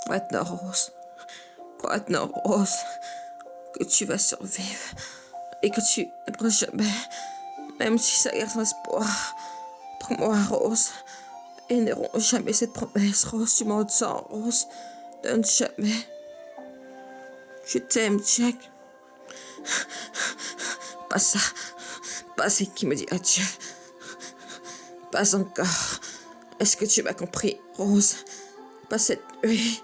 Maintenant, Rose. Maintenant, Rose. Que tu vas survivre. Et que tu n'aimeras jamais. Même si ça reste un espoir. Pour moi, Rose. Et n'auront jamais cette promesse, Rose. Tu m'entends, Rose. Donne jamais. Je t'aime, Jack. Pas ça. Pas ce qui me dit adieu. Pas encore. Est-ce que tu m'as compris, Rose? Pas cette nuit.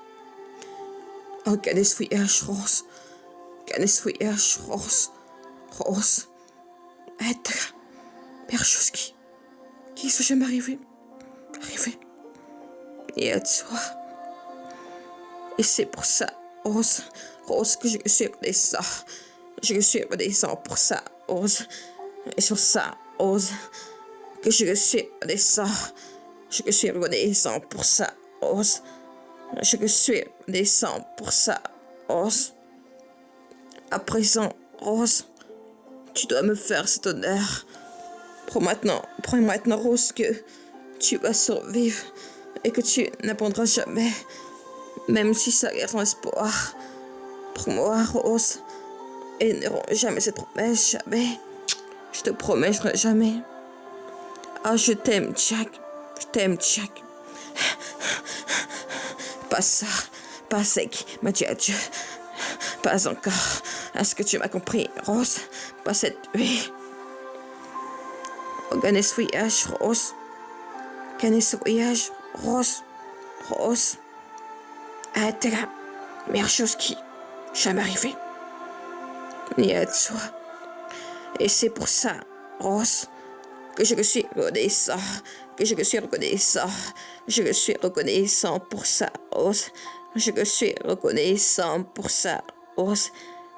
Oh, qu'un essuyage, Rose. Qu'un essuyage, Rose. Rose. Être. Pire chose qui soit jamais arrivé. Et à toi. Et c'est pour ça, Rose. Rose, que je suis reconnaissant. Je suis reconnaissant pour ça, Rose. Et sur ça, Rose. Que je suis reconnaissant. Je suis reconnaissant pour ça, Rose. Je suis reconnaissant pour ça, Rose. À présent, Rose, tu dois me faire cet honneur. Prends maintenant, Rose, que tu vas survivre et que tu n'abandonneras jamais, même si ça reste un espoir. Prends-moi, Rose, et n'auront jamais cette promesse, jamais. Je te promets, je ne ferai jamais. Ah, je t'aime, Jack. Je t'aime, Jack. Pas ça, pas ça qui m'a dit adieu. Pas encore. Est-ce que tu m'as compris, Rose? Pas cette nuit. Aucun voyage, Rose. Aucun voyage, Rose. Rose. Arrête la meilleure chose qui jamais arrivée. Ni à toi. Et c'est pour ça, Rose, que je suis reconnaissant. Que je suis reconnaissant. Je suis reconnaissant pour ça, Rose. Je suis reconnaissant pour ça, Rose.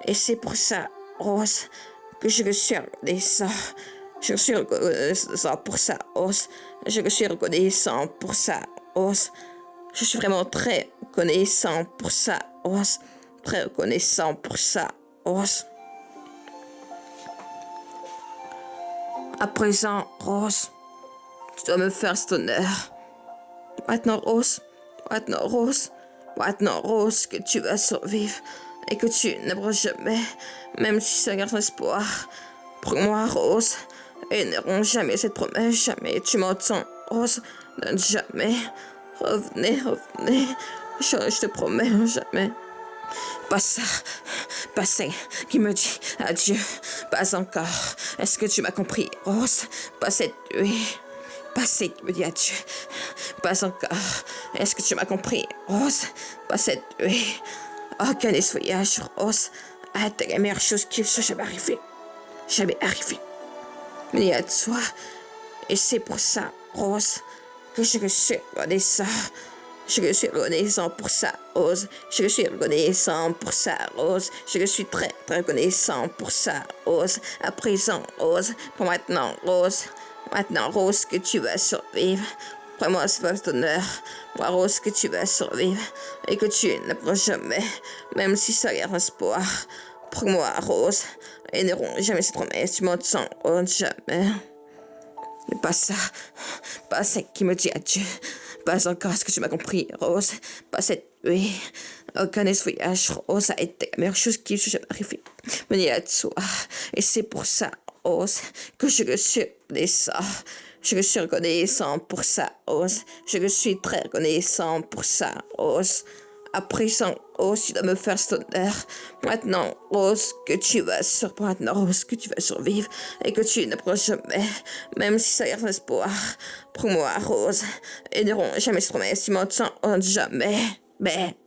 Et c'est pour ça, Rose, que je suis reconnaissant. Je suis reconnaissant pour ça, Rose. Je suis reconnaissant pour ça, Rose. Je suis vraiment très reconnaissant pour ça, Rose. Très reconnaissant pour ça, Rose. À présent, Rose, tu dois me faire cet honneur. Maintenant, Rose, que tu vas survivre et que tu n'aimeras jamais, même si ça garde espoir. Prends-moi, Rose, et n'auront jamais cette promesse, jamais. Tu m'entends, Rose, jamais. Revenez. Je te promets, jamais. Pas ça qui me dit adieu. Pas encore. Est-ce que tu m'as compris, Rose? Pas cette nuit. Pas ça qui me dit adieu. Pas encore. Est-ce que tu m'as compris, Rose? Pas cette nuit. Aucun essuyage, Rose. Arrête la meilleure chose qui soit jamais arrivée. Jamais arrivée. Mais à toi. Et c'est pour ça, Rose, que je suis reconnaissant. Je suis reconnaissant pour ça, Rose. Je suis reconnaissant pour ça, Rose. Je suis très, très reconnaissant pour ça, Rose. À présent, Rose. Pour maintenant, Rose. Maintenant, Rose, que tu vas survivre. Prends-moi cet honneur. Moi, Rose, que tu vas survivre. Et que tu ne pourras jamais, même si ça a un espoir. Prends-moi, Rose. Et n'auront jamais cette promesse. Tu m'entends, Rose, jamais. Mais pas ça qui me dit adieu. Pas encore, est-ce que tu m'as compris, Rose? Pas cette nuit. Aucun voyage, Rose, a été la meilleure chose qui soit jamais arrivée. Mais à toi. Et c'est pour ça, Rose, que je suis reconnaissant. Je suis reconnaissant pour ça, Rose. Je suis très reconnaissant pour ça, Rose. À présent, Rose, tu dois me faire cet honneur. Maintenant, Rose, que tu vas survivre et que tu ne pourras jamais, même si ça y a un espoir. Pour moi, Rose, et n'auront jamais cette promesse, tu m'entends, jamais. Mais